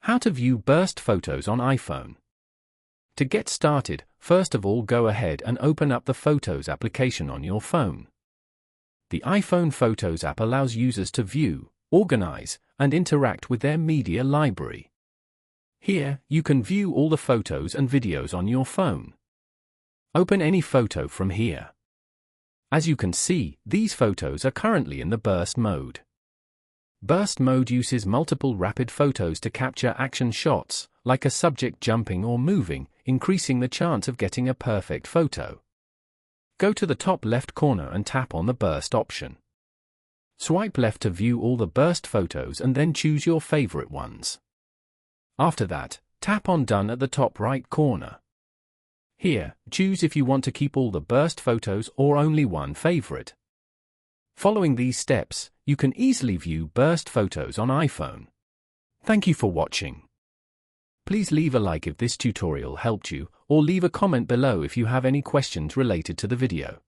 How to view burst photos on iPhone. To get started, first of all go ahead and open up the Photos application on your phone. The iPhone Photos app allows users to view, organize, and interact with their media library. Here, you can view all the photos and videos on your phone. Open any photo from here. As you can see, these photos are currently in the burst mode. Burst mode uses multiple rapid photos to capture action shots, like a subject jumping or moving, increasing the chance of getting a perfect photo. Go to the top left corner and tap on the burst option. Swipe left to view all the burst photos and then choose your favorite ones. After that, tap on Done at the top right corner. Here, choose if you want to keep all the burst photos or only one favorite. Following these steps, you can easily view burst photos on iPhone. Thank you for watching. Please leave a like if this tutorial helped you, or leave a comment below if you have any questions related to the video.